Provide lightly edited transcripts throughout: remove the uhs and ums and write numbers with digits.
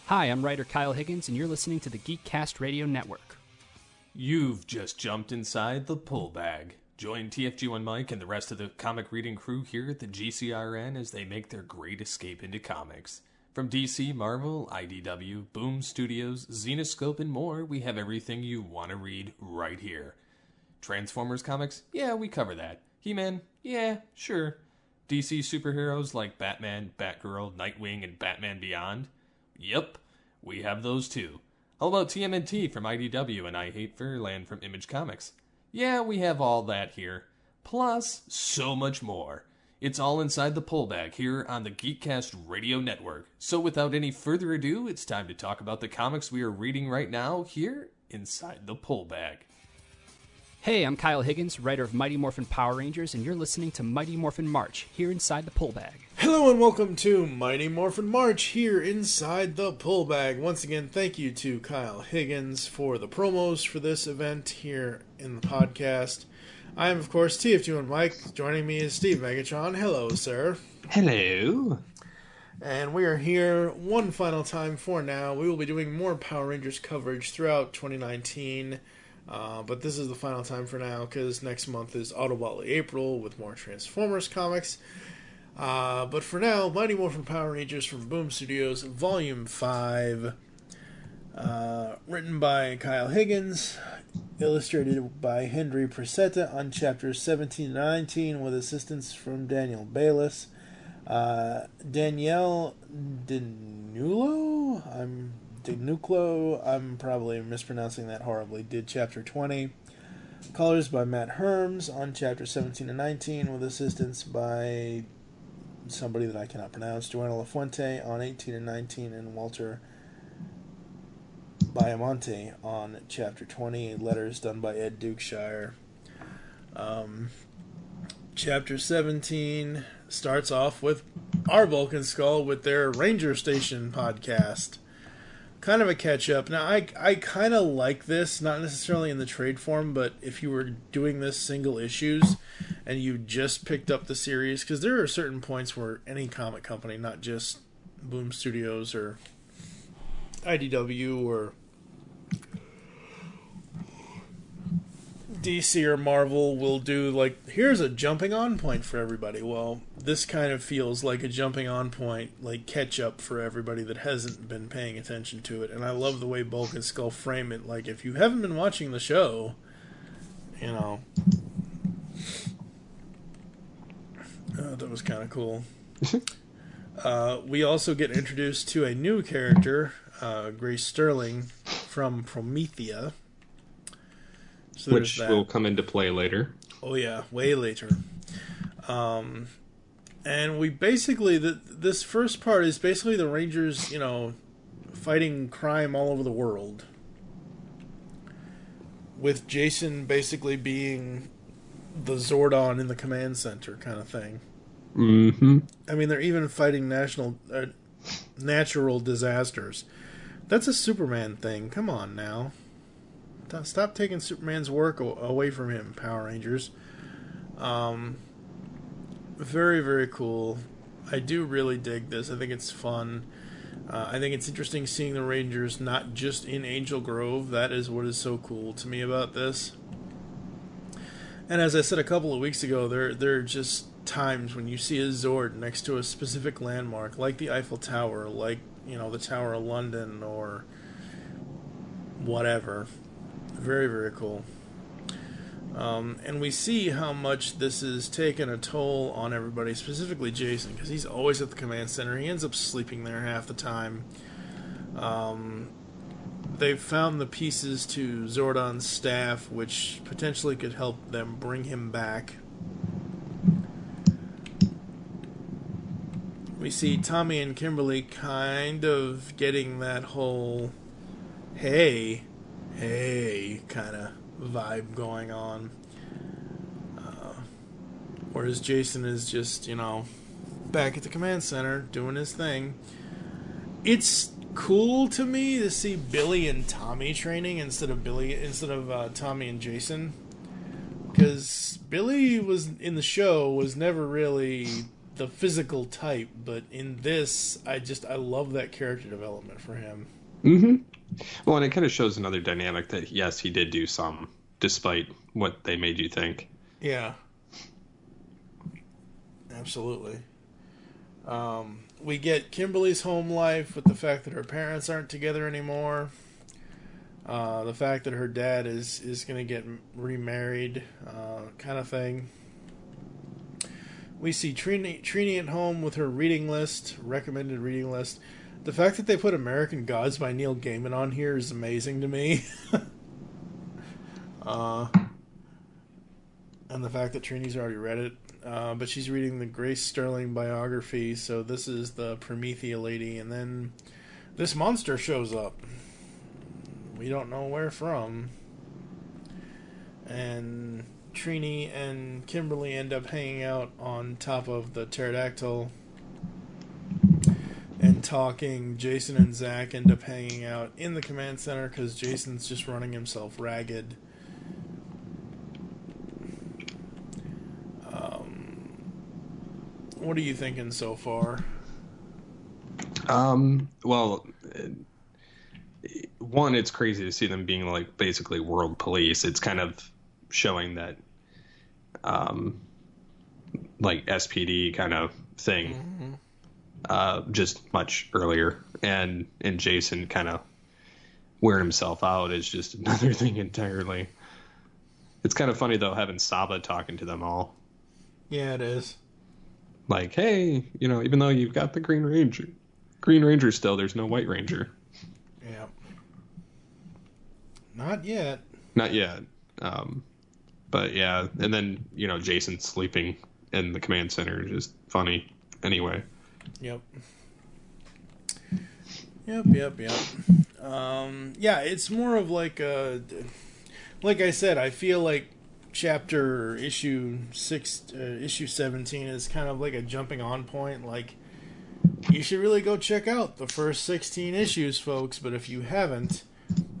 Hi, I'm writer Kyle Higgins, and you're listening to the Geekcast Radio Network. You've just jumped inside the pull bag. Join TFG1 Mike and the rest of the comic reading crew here at the GCRN as they make their great escape into comics. From DC, Marvel, IDW, Boom Studios, Zenoscope, and more, we have everything you want to read right here. Transformers comics? Yeah, we cover that. He-Man? Yeah, sure. DC superheroes like Batman, Batgirl, Nightwing, and Batman Beyond? Yep, we have those too. How about TMNT from IDW and I Hate Fairyland from Image Comics? Yeah, we have all that here. Plus, so much more. It's all inside the pull bag here on the Geekcast Radio Network. So without any further ado, it's time to talk about the comics we are reading right now here inside the pull bag. Hey, I'm Kyle Higgins, writer of Mighty Morphin Power Rangers, and you're listening to Mighty Morphin March, here inside the pull bag. Hello and welcome to Mighty Morphin March, here inside the pull bag. Once again, thank you to Kyle Higgins for the promos for this event here in the podcast. I am, of course, TFG1 Mike. Joining me is Steve Megatron. Hello, sir. Hello. And we are here one final time for now. We will be doing more Power Rangers coverage throughout 2019. But this is the final time for now, because next month is Autobotly April with more Transformers comics. But for now, Mighty Morphin Power Rangers from Boom Studios, Volume 5, written by Kyle Higgins, illustrated by Henry Presetta on chapters 17 and 19, with assistance from Daniel Bayliss. Danielle Denuclo, I'm probably mispronouncing that horribly, did chapter 20. Colors by Matt Herms on chapter 17 and 19, with assistance by somebody that I cannot pronounce, Joanna Lafuente on 18 and 19, and Walter Biamonte on chapter 20. Letters done by Ed Dukeshire. Chapter 17 starts off with our Vulcan Skull with their Ranger Station podcast. Kind of a catch-up. Now, I kind of like this, not necessarily in the trade form, but if you were doing this single issues and you just picked up the series, because there are certain points where any comic company, not just Boom Studios or IDW or DC or Marvel, will do, like, here's a jumping on point for everybody. Well, this kind of feels like a jumping on point, like catch up for everybody that hasn't been paying attention to it. And I love the way Bulk and Skull frame it. Like, if you haven't been watching the show, you know, that was kind of cool. We also get introduced to a new character, Grace Sterling from Promethea. So which will come into play later. Oh yeah, way later. And we basically, this first part is basically the Rangers, you know, fighting crime all over the world. With Jason basically being the Zordon in the command center kind of thing. Mm-hmm. I mean, they're even fighting natural disasters. That's a Superman thing. Come on now. Stop taking Superman's work away from him, Power Rangers. Very, very cool. I do really dig this. I think it's fun. I think it's interesting seeing the Rangers not just in Angel Grove. That is what is so cool to me about this. And as I said a couple of weeks ago, there are just times when you see a Zord next to a specific landmark, like the Eiffel Tower, like, you know, the Tower of London, or whatever. Very, very cool. And we see how much this has taken a toll on everybody, specifically Jason, because he's always at the command center. He ends up sleeping there half the time. They've found the pieces to Zordon's staff, which potentially could help them bring him back. We see Tommy and Kimberly kind of getting that whole hey kind of vibe going on. Whereas Jason is just, you know, back at the command center doing his thing. It's cool to me to see Billy and Tommy training instead of Tommy and Jason, because Billy was in the show was never really the physical type, but in this, I love that character development for him. Mm-hmm. Well, and it kind of shows another dynamic that, yes, he did do some, despite what they made you think. Yeah. Absolutely. We get Kimberly's home life with the fact that her parents aren't together anymore. The fact that her dad is going to get remarried, kind of thing. We see Trini at home with her reading list, recommended reading list. The fact that they put American Gods by Neil Gaiman on here is amazing to me. And the fact that Trini's already read it. But she's reading the Grace Sterling biography, so this is the Promethea lady. And then this monster shows up. We don't know where from. And Trini and Kimberly end up hanging out on top of the pterodactyl and talking. Jason and Zach end up hanging out in the command center because Jason's just running himself ragged. What are you thinking so far? Well, one, it's crazy to see them being like basically world police. It's kind of showing that like SPD kind of thing, just much earlier, and Jason kind of wearing himself out is just another thing entirely. It's kind of funny though having Saba talking to them all. Yeah, it is. Like, hey, even though you've got the Green Ranger still, there's no White Ranger. Yeah. Not yet. Not yet. But yeah, and then, Jason sleeping in the command center is just funny anyway. Yep. Yeah, it's more of like I said, I feel like issue 17 is kind of like a jumping on point. Like, you should really go check out the first 16 issues, folks, but if you haven't,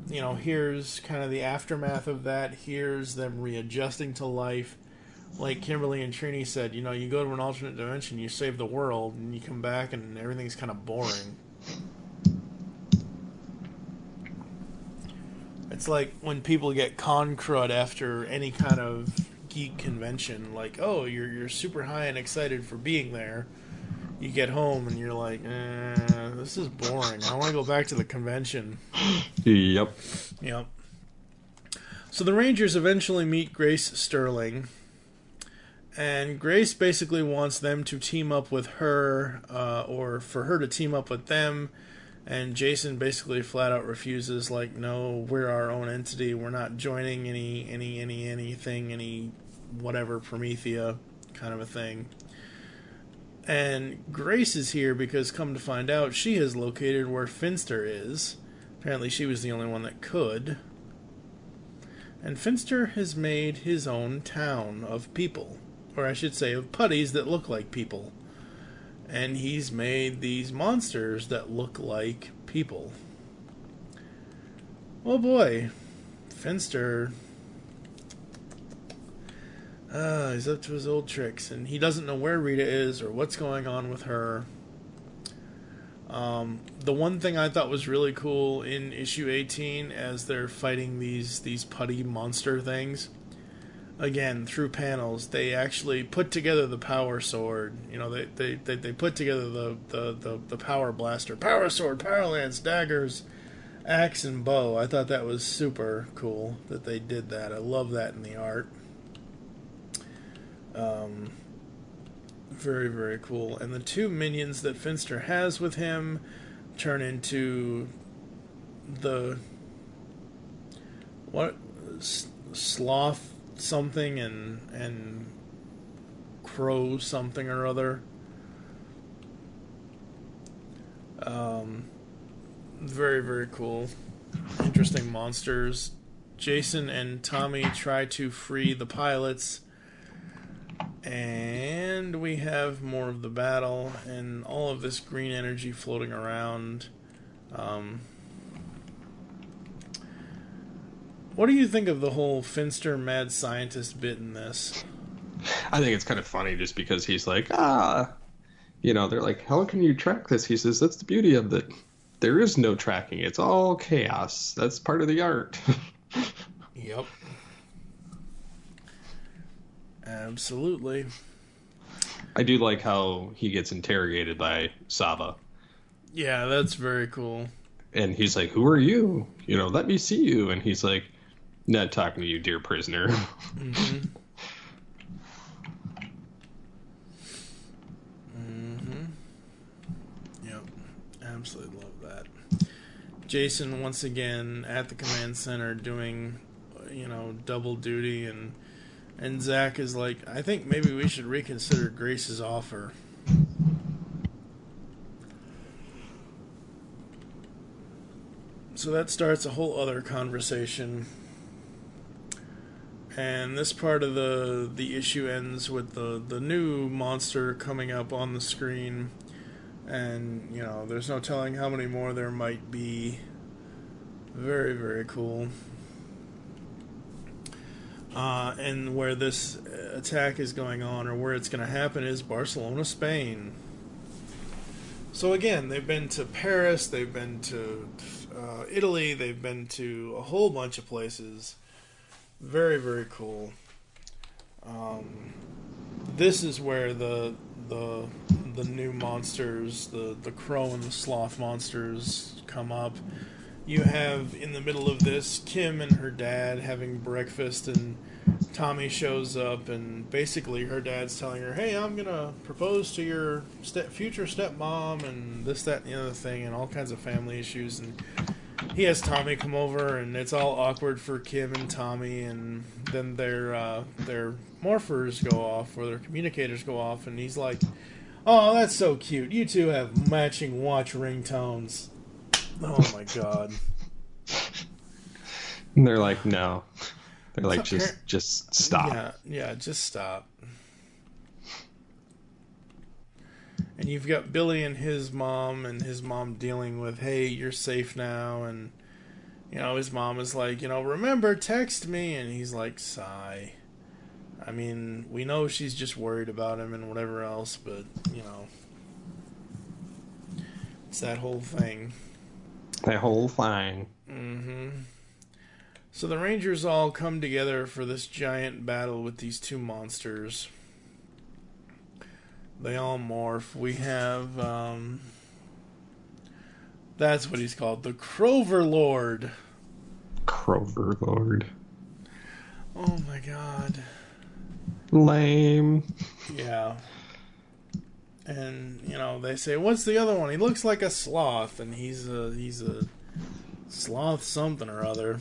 here's kind of the aftermath of that. Here's them readjusting to life. Like Kimberly and Trini said, you go to an alternate dimension, you save the world, and you come back and everything's kind of boring. It's like when people get con crud after any kind of geek convention, like, oh, you're super high and excited for being there. You get home and you're like, this is boring. I want to go back to the convention. Yep. So the Rangers eventually meet Grace Sterling, and Grace basically wants them to team up with her, or for her to team up with them. And Jason basically flat out refuses, like, no, we're our own entity. We're not joining any whatever Promethea kind of a thing. And Grace is here because, come to find out, she has located where Finster is. Apparently she was the only one that could. And Finster has made his own town of people. Or I should say of putties that look like people. And he's made these monsters that look like people. Oh boy. Finster. He's up to his old tricks. And he doesn't know where Rita is or what's going on with her. The one thing I thought was really cool in issue 18 as they're fighting these putty monster things. Again, through panels, they actually put together the power sword. They put together the power blaster, power sword, power lance, daggers, axe, and bow. I thought that was super cool that they did that. I love that in the art. Very, very cool. And the two minions that Finster has with him turn into the sloth something and crow something or other. Very, very cool. Interesting monsters. Jason and Tommy try to free the pilots, and we have more of the battle and all of this green energy floating around. What do you think of the whole Finster mad scientist bit in this? I think it's kind of funny just because he's like, they're like, how can you track this? He says, that's the beauty of it. There is no tracking. It's all chaos. That's part of the art. Yep. Absolutely. I do like how he gets interrogated by Saba. Yeah, that's very cool. And he's like, who are you? Let me see you. And he's like, not talking to you, dear prisoner. Mm-hmm. Yep. Absolutely love that. Jason, once again, at the command center doing, double duty. And Zach is like, I think maybe we should reconsider Grace's offer. So that starts a whole other conversation. And this part of the issue ends with the new monster coming up on the screen. And, there's no telling how many more there might be. Very, very cool. And where this attack is going on, or where it's going to happen, is Barcelona, Spain. So again, they've been to Paris, they've been to Italy, they've been to a whole bunch of places. Very, very cool. This is where the new monsters, the crow and the sloth monsters, come up. You have, in the middle of this, Kim and her dad having breakfast, and Tommy shows up, and basically her dad's telling her, hey, I'm going to propose to your future stepmom, and this, that, and the other thing, and all kinds of family issues. And he has Tommy come over, and it's all awkward for Kim and Tommy, and then their morphers go off, or their communicators go off, and he's like, oh, that's so cute. You two have matching watch ringtones. Oh my god. And they're like, no. They're like, just stop. Yeah, just stop. And you've got Billy and his mom dealing with, hey, you're safe now, and his mom is like, remember, text me, and he's like, sigh. I mean, we know she's just worried about him and whatever else, but it's that whole thing. That whole thing. Mm-hmm. So the Rangers all come together for this giant battle with these two monsters. They all morph. We have, that's what he's called, the Crover Lord. Crover Lord. Oh my god. Lame. Yeah. And, they say, what's the other one? He looks like a sloth, and he's a sloth something or other.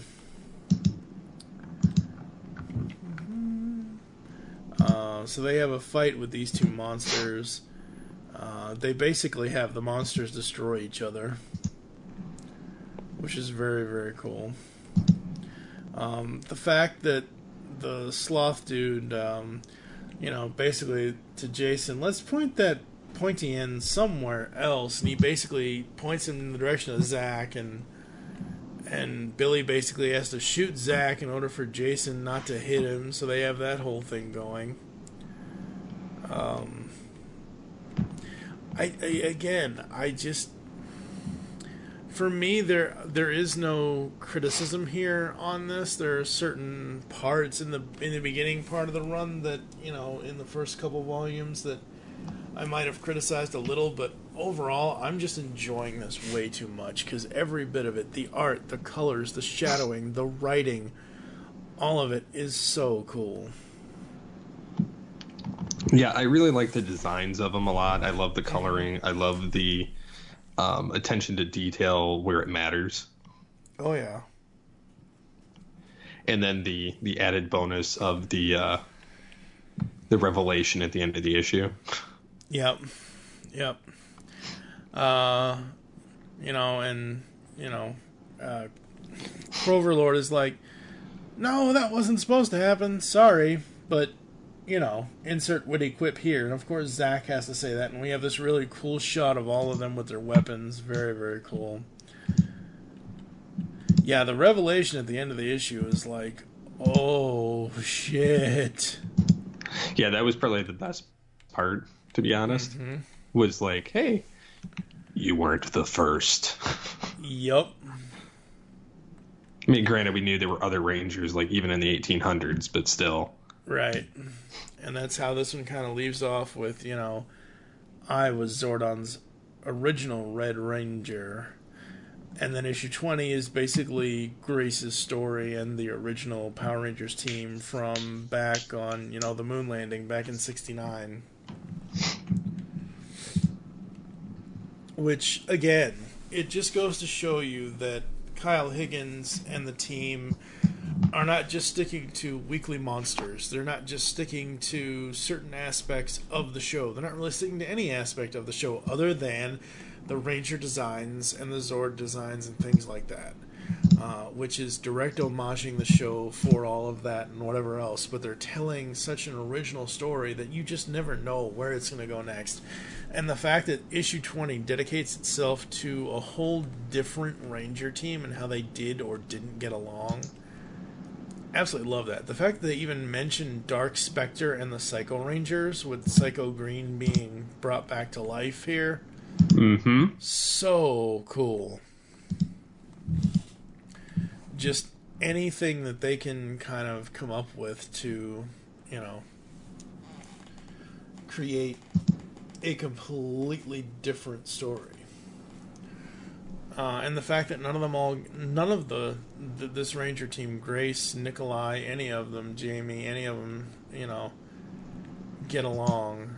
So they have a fight with these two monsters. They basically have the monsters destroy each other, which is very, very cool. The fact that the sloth dude, basically to Jason, let's point that pointy end somewhere else, and he basically points him in the direction of Zach, and Billy basically has to shoot Zach in order for Jason not to hit him, so they have that whole thing going. For me, there is no criticism here on this. There are certain parts in the beginning part of the run that, in the first couple volumes that I might have criticized a little, but overall, I'm just enjoying this way too much, because every bit of it, the art, the colors, the shadowing, the writing, all of it is so cool. Yeah, I really like the designs of them a lot. I love the coloring. I love the attention to detail where it matters. Oh, yeah. And then the added bonus of the revelation at the end of the issue. Yep. Crover Lord is like, no, that wasn't supposed to happen. Sorry, but, insert witty quip here. And of course, Zach has to say that, and we have this really cool shot of all of them with their weapons. Very, very cool. Yeah, the revelation at the end of the issue is like, oh, shit. Yeah, that was probably the best part, to be honest. Mm-hmm. was like, hey, you weren't the first. Yup. I mean, granted, we knew there were other Rangers, like, even in the 1800s, but still. Right. And that's how this one kind of leaves off with, I was Zordon's original Red Ranger. And then issue 20 is basically Grace's story and the original Power Rangers team from back on, the moon landing back in 69. Which, again, it just goes to show you that Kyle Higgins and the team are not just sticking to weekly monsters. They're not just sticking to certain aspects of the show. They're not really sticking to any aspect of the show other than the Ranger designs and the Zord designs and things like that, which is direct homaging the show for all of that and whatever else. But they're telling such an original story that you just never know where it's going to go next. And the fact that issue 20 dedicates itself to a whole different Ranger team and how they did or didn't get along, absolutely love that. The fact that they even mentioned Dark Spectre and the Psycho Rangers, with Psycho Green being brought back to life here. Mm-hmm. So cool. Just anything that they can kind of come up with to, create a completely different story. And the fact that none of this Ranger team, Grace, Nikolai, any of them, Jamie, any of them, get along.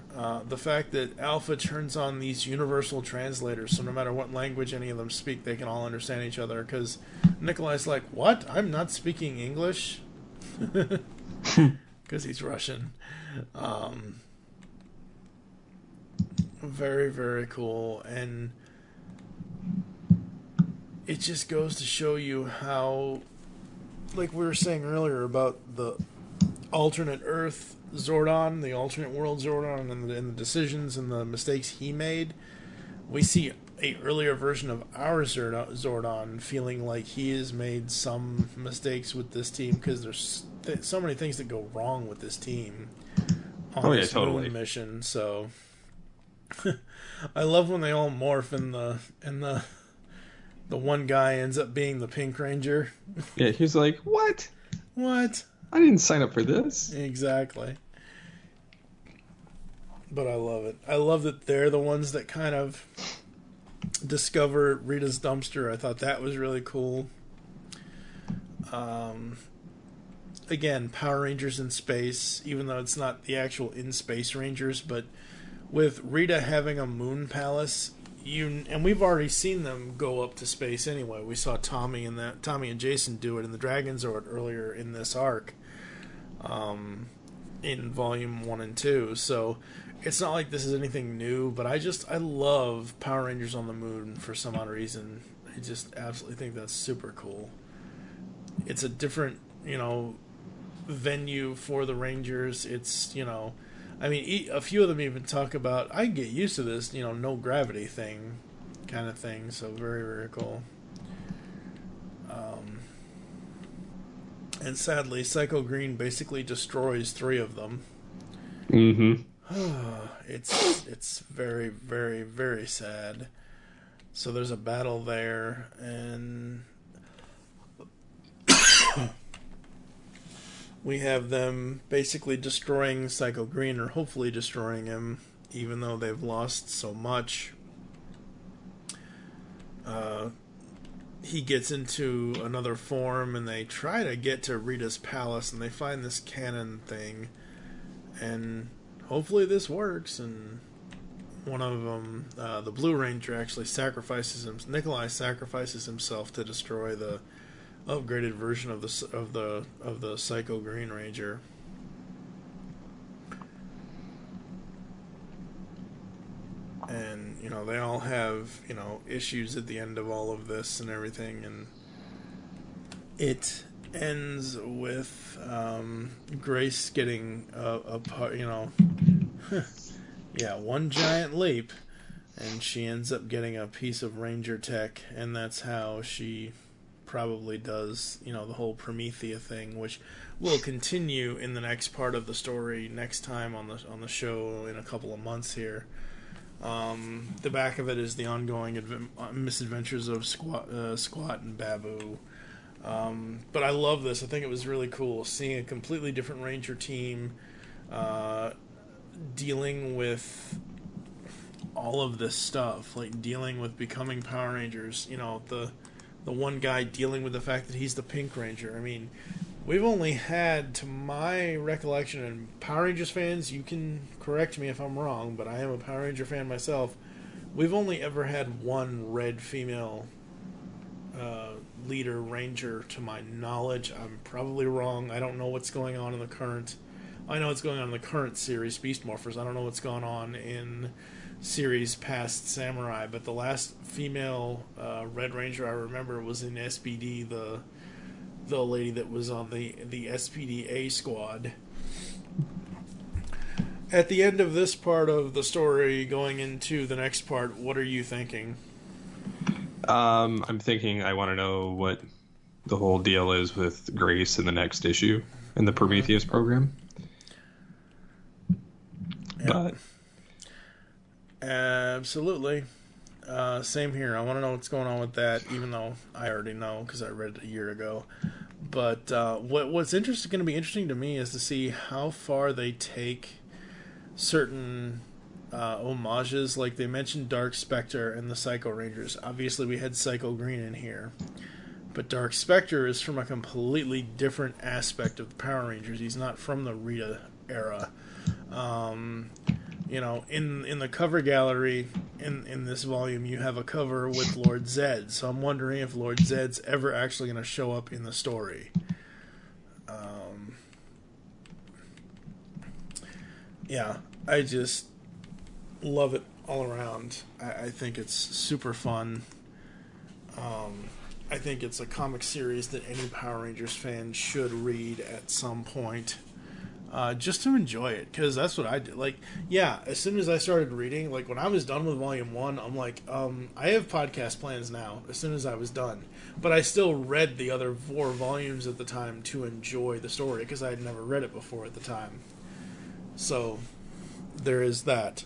The fact that Alpha turns on these universal translators, so no matter what language any of them speak, they can all understand each other. Because Nikolai's like, "What? I'm not speaking English," because he's Russian. Very, very cool, and it just goes to show you how, like we were saying earlier about the alternate Earth Zordon, the alternate world Zordon, and the decisions and the mistakes he made. We see a earlier version of our Zordon feeling like he has made some mistakes with this team, because there's so many things that go wrong with this team on this moon mission. So I love when they all morph and the one guy ends up being the Pink Ranger. Yeah, he's like, what? I didn't sign up for this. Exactly. But I love it. I love that they're the ones that kind of discover Rita's dumpster. I thought that was really cool. Again, Power Rangers in space, even though it's not the actual in-space Rangers, but with Rita having a moon palace, and we've already seen them go up to space anyway. We saw Tommy and Jason do it in the Dragon Zord earlier in this arc, in volume 1 and 2. So it's not like this is anything new, but I love Power Rangers on the moon for some odd reason. I just absolutely think that's super cool. It's a different, venue for the Rangers. It's, a few of them even talk about, I can get used to this, no gravity thing kind of thing. So very, very cool. And sadly, Psycho Green basically destroys 3 of them. Mm-hmm. It's very, very, very sad. So there's a battle there, and we have them basically destroying Psycho Green, or hopefully destroying him, even though they've lost so much. He gets into another form, and they try to get to Rita's palace, and they find this cannon thing, and hopefully this works. And one of them, the Blue Ranger, actually Nikolai sacrifices himself to destroy the upgraded version of the Psycho Green Ranger. And they all have issues at the end of all of this and everything, and it ends with Grace getting a part, one giant leap, and she ends up getting a piece of Ranger tech, and that's how she probably does, the whole Promethea thing, which will continue in the next part of the story next time on the show in a couple of months here. The back of it is the ongoing misadventures of Squat and Babu. But I love this. I think it was really cool seeing a completely different Ranger team dealing with all of this stuff, like dealing with becoming Power Rangers. You know, the one guy dealing with the fact that he's the Pink Ranger. I mean, we've only had, to my recollection, and Power Rangers fans, you can correct me if I'm wrong, but I am a Power Ranger fan myself, we've only ever had one red female leader Ranger, to my knowledge. I'm probably wrong. I don't know what's going on in the current... I know what's going on in the current series, Beast Morphers. I don't know what's going on in series past Samurai, but the last female Red Ranger I remember was in SPD, the lady that was on the SPD A squad. At the end of this part of the story, going into the next part, what are you thinking? I'm thinking I want to know what the whole deal is with Grace in the next issue in the Prometheus program. Yeah. But absolutely. Same here. I want to know what's going on with that, even though I already know because I read it a year ago. But what's going to be interesting to me is to see how far they take certain homages. Like they mentioned Dark Spectre and the Psycho Rangers. Obviously, we had Psycho Green in here. But Dark Spectre is from a completely different aspect of the Power Rangers. He's not from the Rita era. You know, in the cover gallery in this volume, you have a cover with Lord Zed. So I'm wondering if Lord Zed's ever actually going to show up in the story. Yeah, I just love it all around. I think it's super fun. I think it's a comic series that any Power Rangers fan should read at some point. Just to enjoy it, because that's what I did. Like, yeah, as soon as I started reading, like, when I was done with Volume 1, I'm like, I have podcast plans now, as soon as I was done. But I still read the other 4 volumes at the time to enjoy the story, because I had never read it before at the time. So, there is that.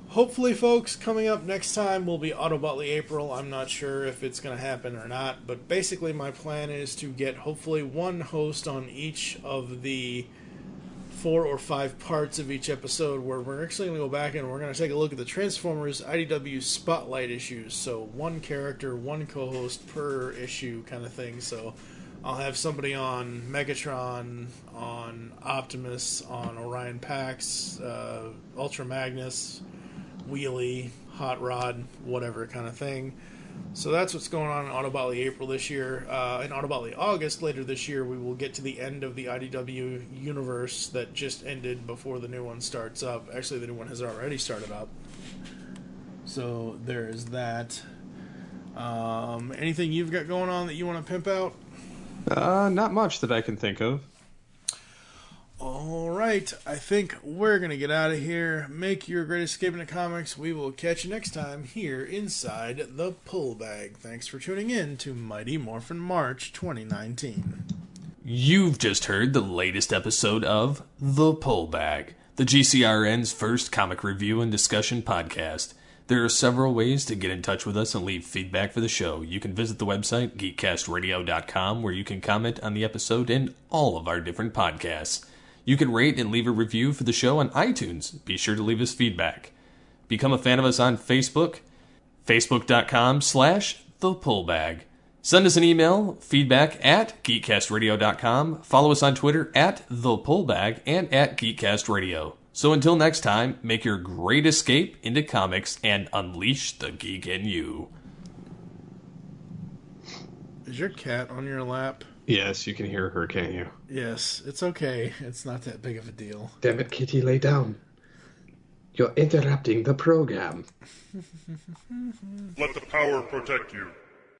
Hopefully, folks, coming up next time will be Autobotley April. I'm not sure if it's going to happen or not, but basically my plan is to get hopefully one host on each of the 4 or 5 parts of each episode, where we're actually going to go back and we're going to take a look at the Transformers IDW Spotlight issues. So one character, one co-host per issue kind of thing. So I'll have somebody on Megatron, on Optimus, on Orion Pax, Ultra Magnus, Wheelie, Hot Rod, whatever kind of thing. So that's what's going on in Autobotley April this year. In Autobotley August, later this year, we will get to the end of the IDW universe that just ended before the new one starts up. Actually, the new one has already started up. So there's that. Anything you've got going on that you want to pimp out? Not much that I can think of. All right, I think we're going to get out of here. Make your great escape into comics. We will catch you next time here inside the Pull Bag. Thanks for tuning in to Mighty Morphin March 2019. You've just heard the latest episode of The Pull Bag, the GCRN's first comic review and discussion podcast. There are several ways to get in touch with us and leave feedback for the show. You can visit the website, geekcastradio.com, where you can comment on the episode and all of our different podcasts. You can rate and leave a review for the show on iTunes. Be sure to leave us feedback. Become a fan of us on Facebook, facebook.com/thepullbag. Send us an email, feedback at geekcastradio.com. Follow us on Twitter at thepullbag and at geekcastradio. So until next time, make your great escape into comics and unleash the geek in you. Is your cat on your lap? Yes, you can hear her, can't you? Yes, it's okay. It's not that big of a deal. Damn it, Kitty, lay down. You're interrupting the program. Let the power protect you.